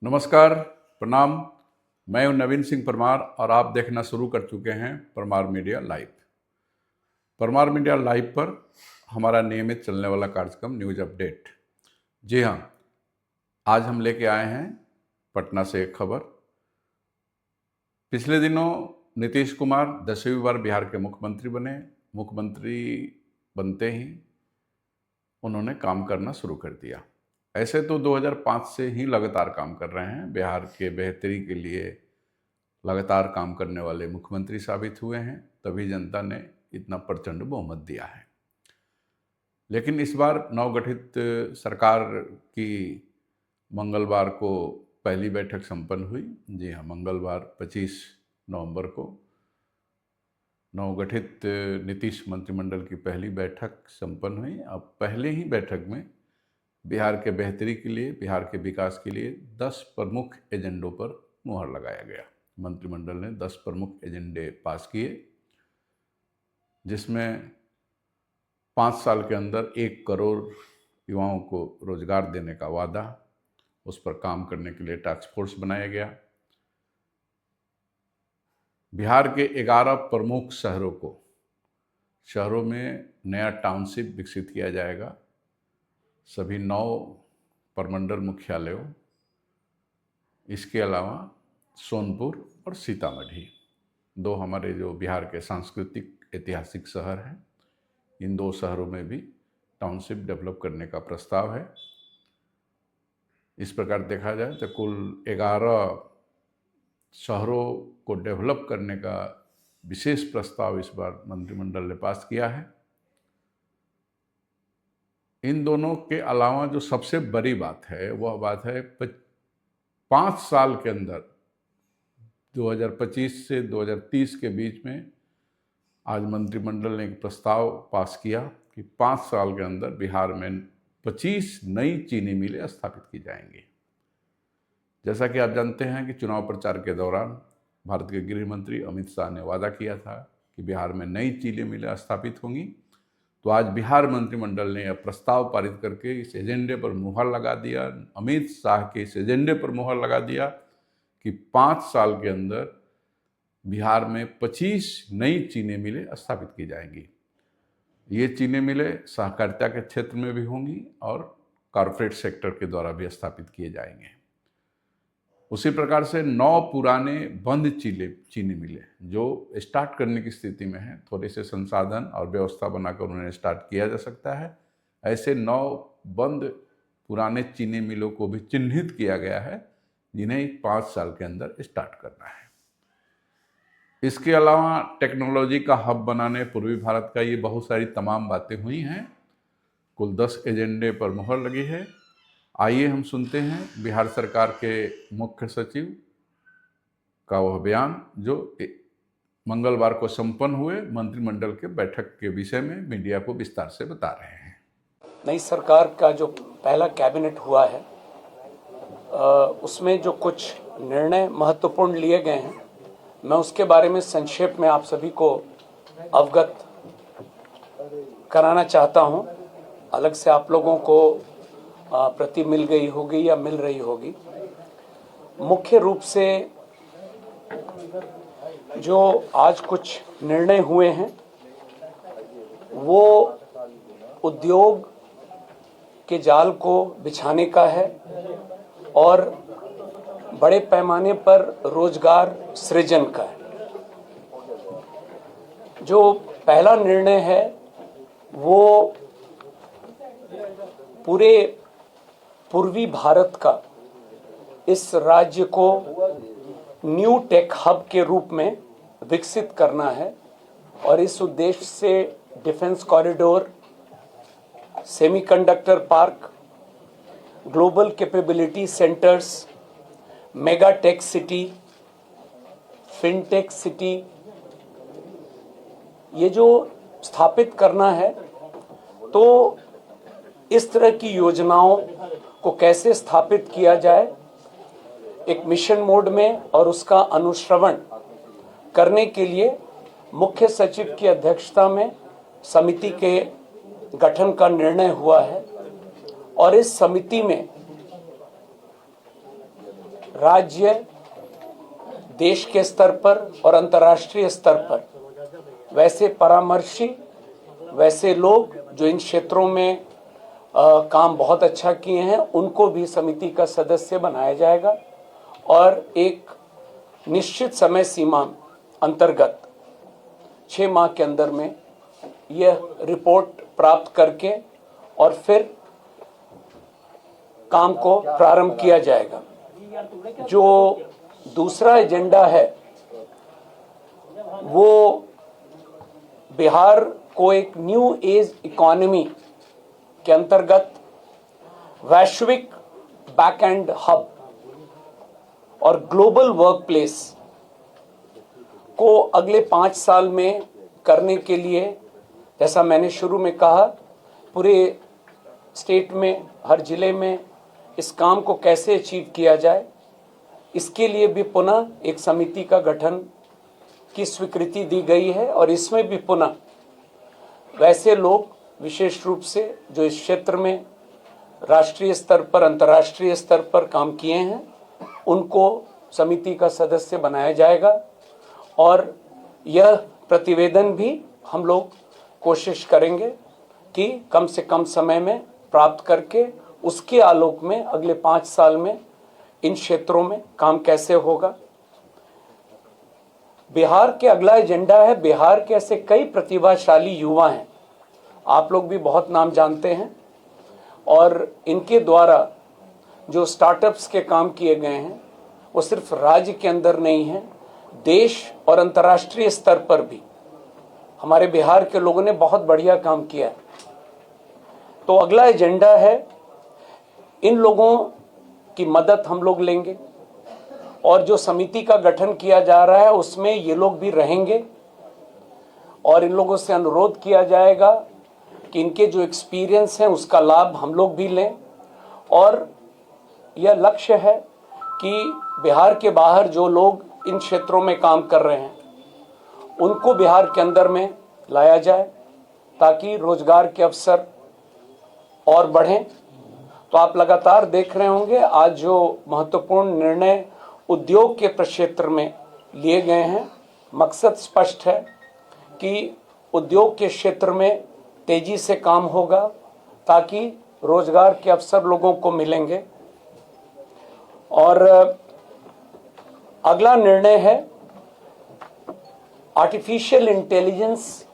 नमस्कार, प्रणाम। मैं हूं नवीन सिंह परमार और आप देखना शुरू कर चुके हैं Parmar media live. Parmar media live पर हमारा नियमित चलने वाला कार्यक्रम न्यूज अपडेट। जी हाँ, आज हम लेके आए हैं पटना से एक खबर। पिछले दिनों नीतीश कुमार 10वीं बार बिहार के मुख्यमंत्री बने। मुख्यमंत्री बनते ही उन्होंने काम करना शुरू कर दिया। ऐसे तो 2005 से ही लगातार काम कर रहे हैं, बिहार के बेहतरी के लिए लगातार काम करने वाले मुख्यमंत्री साबित हुए हैं, तभी जनता ने इतना प्रचंड बहुमत दिया है। लेकिन इस बार नवगठित सरकार की मंगलवार को पहली बैठक संपन्न हुई। जी हाँ, मंगलवार 25 नवंबर को नवगठित नीतीश मंत्रिमंडल की पहली बैठक संपन्न हुई। अब पहले ही बैठक में बिहार के बेहतरी के लिए, बिहार के विकास के लिए 10 प्रमुख एजेंडों पर मुहर लगाया गया। मंत्रिमंडल ने 10 प्रमुख एजेंडे पास किए, जिसमें 5 साल के अंदर 1 करोड़ युवाओं को रोजगार देने का वादा, उस पर काम करने के लिए टास्क फोर्स बनाया गया। बिहार के 11 प्रमुख शहरों में नया टाउनशिप विकसित किया जाएगा। सभी 9 प्रमंडल मुख्यालयों, इसके अलावा सोनपुर और सीतामढ़ी, 2 हमारे जो बिहार के सांस्कृतिक ऐतिहासिक शहर हैं, इन 2 शहरों में भी टाउनशिप डेवलप करने का प्रस्ताव है। इस प्रकार देखा जाए तो कुल 11 शहरों को डेवलप करने का विशेष प्रस्ताव इस बार मंत्रिमंडल ने पास किया है। इन दोनों के अलावा जो सबसे बड़ी बात है वह बात है 5 साल के अंदर 2025 से 2030 के बीच में आज मंत्रिमंडल ने एक प्रस्ताव पास किया कि 5 साल के अंदर बिहार में 25 नई चीनी मिलें स्थापित की जाएंगी। जैसा कि आप जानते हैं कि चुनाव प्रचार के दौरान भारत के गृह मंत्री अमित शाह ने वादा किया था कि बिहार में नई चीनी मिलें स्थापित होंगी। तो आज बिहार मंत्रिमंडल ने यह प्रस्ताव पारित करके इस एजेंडे पर मुहर लगा दिया। अमित शाह के इस एजेंडे पर मुहर लगा दिया कि 5 साल के अंदर बिहार में 25 नई चीनी मिलें स्थापित की जाएंगी। ये चीनी मिलें सहकारिता के क्षेत्र में भी होंगी और कॉरपोरेट सेक्टर के द्वारा भी स्थापित किए जाएंगे। उसी प्रकार से 9 पुराने बंद चीनी मिलें जो स्टार्ट करने की स्थिति में हैं, थोड़े से संसाधन और व्यवस्था बनाकर उन्हें स्टार्ट किया जा सकता है, ऐसे 9 बंद पुराने चीनी मिलों को भी चिन्हित किया गया है, जिन्हें 5 साल के अंदर स्टार्ट करना है। इसके अलावा टेक्नोलॉजी का हब बनाने पूर्वी भारत का, ये बहुत सारी तमाम बातें हुई हैं। कुल 10 एजेंडे पर मुहर लगी है। आइए हम सुनते हैं बिहार सरकार के मुख्य सचिव का वह बयान जो मंगलवार को संपन्न हुए मंत्रिमंडल के बैठक के विषय में मीडिया को विस्तार से बता रहे हैं। नई सरकार का जो पहला कैबिनेट हुआ है उसमें जो कुछ निर्णय महत्वपूर्ण लिए गए हैं, मैं उसके बारे में संक्षेप में आप सभी को अवगत कराना चाहता हूं। अलग से आप लोगों को प्रति मिल गई होगी या मिल रही होगी। मुख्य रूप से जो आज कुछ निर्णय हुए हैं वो उद्योग के जाल को बिछाने का है और बड़े पैमाने पर रोजगार सृजन का है। जो पहला निर्णय है वो पूरे पूर्वी भारत का, इस राज्य को न्यू टेक हब के रूप में विकसित करना है और इस उद्देश्य से defence corridor, semiconductor park, global capability centres, mega tech city, fintech city, ये जो स्थापित करना है, तो इस तरह की योजनाओं को कैसे स्थापित किया जाए, एक मिशन मोड में, और उसका अनुश्रवण करने के लिए मुख्य सचिव की अध्यक्षता में समिति के गठन का निर्णय हुआ है। और इस समिति में राज्य, देश के स्तर पर और अंतर्राष्ट्रीय स्तर पर वैसे परामर्शी, वैसे लोग जो इन क्षेत्रों में काम बहुत अच्छा किए हैं, उनको भी समिति का सदस्य बनाया जाएगा और एक निश्चित समय सीमा अंतर्गत 6 माह के अंदर में यह रिपोर्ट प्राप्त करके और फिर काम को प्रारंभ किया जाएगा। जो दूसरा एजेंडा है वो बिहार को एक न्यू एज इकोनॉमी के अंतर्गत वैश्विक बैक एंड हब और ग्लोबल वर्क प्लेस को अगले 5 साल में करने के लिए, जैसा मैंने शुरू में कहा, पूरे स्टेट में, हर जिले में इस काम को कैसे अचीव किया जाए, इसके लिए भी पुनः एक समिति का गठन की स्वीकृति दी गई है। और इसमें भी पुनः वैसे लोग विशेष रूप से जो इस क्षेत्र में राष्ट्रीय स्तर पर, अंतर्राष्ट्रीय स्तर पर काम किए हैं, उनको समिति का सदस्य बनाया जाएगा। और यह प्रतिवेदन भी हम लोग कोशिश करेंगे कि कम से कम समय में प्राप्त करके उसके आलोक में अगले 5 साल में इन क्षेत्रों में काम कैसे होगा। बिहार के अगला एजेंडा है, बिहार के ऐसे कई प्रतिभाशाली युवा हैं, आप लोग भी बहुत नाम जानते हैं, और इनके द्वारा जो स्टार्टअप्स के काम किए गए हैं वो सिर्फ राज्य के अंदर नहीं है, देश और अंतर्राष्ट्रीय स्तर पर भी हमारे बिहार के लोगों ने बहुत बढ़िया काम किया है। तो अगला एजेंडा है, इन लोगों की मदद हम लोग लेंगे और जो समिति का गठन किया जा रहा है उसमें ये लोग भी रहेंगे और इन लोगों से अनुरोध किया जाएगा कि इनके जो एक्सपीरियंस है उसका लाभ हम लोग भी लें। और यह लक्ष्य है कि बिहार के बाहर जो लोग इन क्षेत्रों में काम कर रहे हैं उनको बिहार के अंदर में लाया जाए ताकि रोजगार के अवसर और बढ़ें। तो आप लगातार देख रहे होंगे आज जो महत्वपूर्ण निर्णय उद्योग के प्रक्षेत्र में लिए गए हैं, मकसद स्पष्ट है कि उद्योग के क्षेत्र में तेजी से काम होगा ताकि रोजगार के अवसर लोगों को मिलेंगे। और अगला निर्णय है आर्टिफिशियल इंटेलिजेंस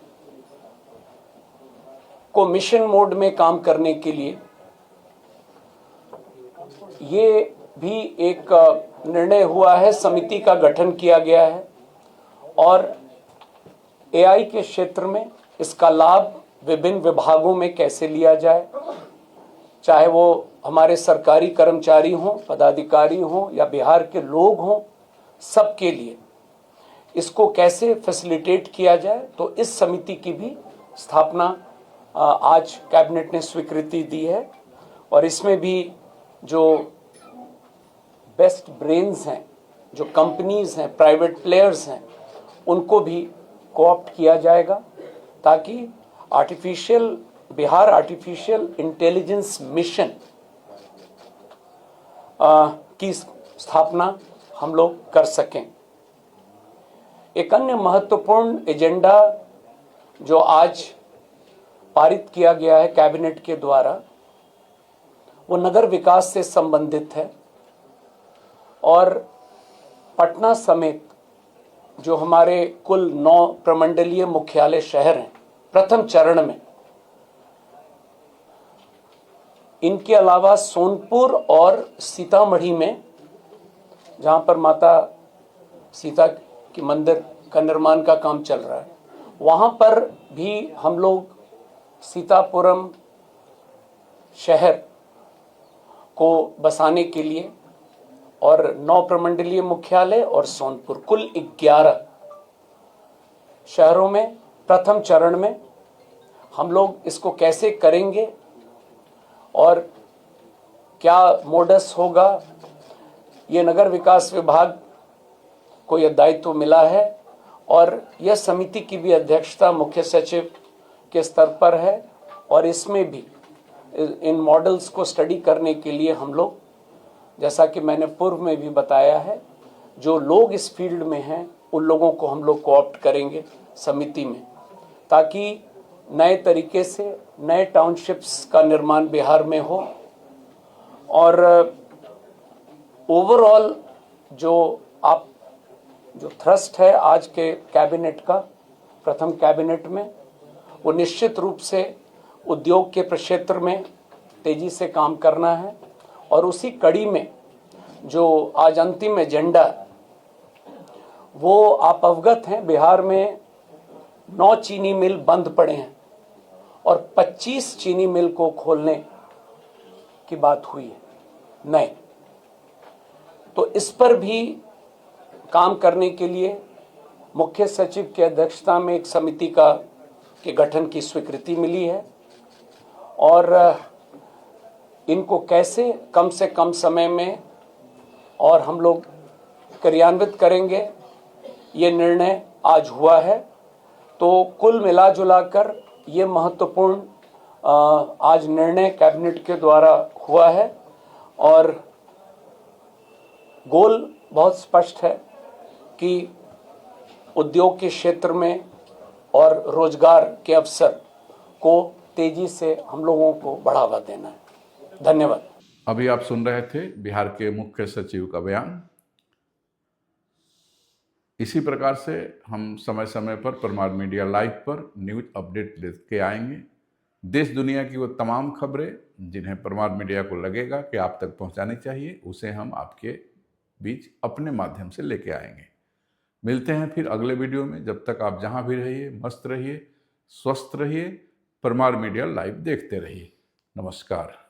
को मिशन मोड में काम करने के लिए, ये भी एक निर्णय हुआ है, समिति का गठन किया गया है और एआई के क्षेत्र में इसका लाभ विभिन्न विभागों में कैसे लिया जाए, चाहे वो हमारे सरकारी कर्मचारी हों, पदाधिकारी हों या बिहार के लोग हों, सबके लिए इसको कैसे फैसिलिटेट किया जाए। तो इस समिति की भी स्थापना आज कैबिनेट ने स्वीकृति दी है और इसमें भी जो बेस्ट ब्रेन्स हैं, जो कंपनीज हैं, प्राइवेट प्लेयर्स हैं, उनको भी कोऑप्ट किया जाएगा ताकि बिहार आर्टिफिशियल इंटेलिजेंस मिशन की स्थापना हम लोग कर सकें। एक अन्य महत्वपूर्ण एजेंडा जो आज पारित किया गया है कैबिनेट के द्वारा, वो नगर विकास से संबंधित है और पटना समेत जो हमारे कुल 9 प्रमंडलीय मुख्यालय शहर हैं, प्रथम चरण में इनके अलावा सोनपुर और सीतामढ़ी में, जहां पर माता सीता के मंदिर का निर्माण का काम चल रहा है, वहां पर भी हम लोग सीतापुरम शहर को बसाने के लिए और 9 प्रमंडलीय मुख्यालय और सोनपुर, कुल 11 शहरों में प्रथम चरण में हम लोग इसको कैसे करेंगे और क्या मोडस होगा, ये नगर विकास विभाग को यह दायित्व मिला है और यह समिति की भी अध्यक्षता मुख्य सचिव के स्तर पर है और इसमें भी इन मॉडल्स को स्टडी करने के लिए हम लोग जैसा कि मैंने पूर्व में भी बताया है, जो लोग इस फील्ड में हैं उन लोगों को हम लोग कोऑप्ट करेंगे समिति में, ताकि नए तरीके से नए टाउनशिप्स का निर्माण बिहार में हो। और ओवरऑल जो थ्रस्ट है आज के कैबिनेट का, प्रथम कैबिनेट में, वो निश्चित रूप से उद्योग के क्षेत्र में तेजी से काम करना है। और उसी कड़ी में जो आज अंतिम एजेंडा, वो आप अवगत हैं, बिहार में 9 चीनी मिल बंद पड़े हैं और 25 चीनी मिल को खोलने की बात हुई है नए। तो इस पर भी काम करने के लिए मुख्य सचिव की अध्यक्षता में एक समिति के गठन की स्वीकृति मिली है। और इनको कैसे कम से कम समय में और हम लोग क्रियान्वित करेंगे, ये निर्णय आज हुआ है। तो कुल मिला जुला कर ये महत्वपूर्ण आज निर्णय कैबिनेट के द्वारा हुआ है। और गोल बहुत स्पष्ट है कि उद्योग के क्षेत्र में और रोजगार के अवसर को तेजी से हम लोगों को बढ़ावा देना है। धन्यवाद। अभी आप सुन रहे थे बिहार के मुख्य सचिव का बयान। इसी प्रकार से हम समय समय पर परमार मीडिया लाइव पर न्यूज अपडेट लेके आएंगे। देश दुनिया की वो तमाम खबरें जिन्हें परमार मीडिया को लगेगा कि आप तक पहुंचानी चाहिए, उसे हम आपके बीच अपने माध्यम से लेके आएंगे। मिलते हैं फिर अगले वीडियो में। जब तक आप जहां भी रहिए, मस्त रहिए, स्वस्थ रहिए, परमार मीडिया लाइव देखते रहिए। नमस्कार।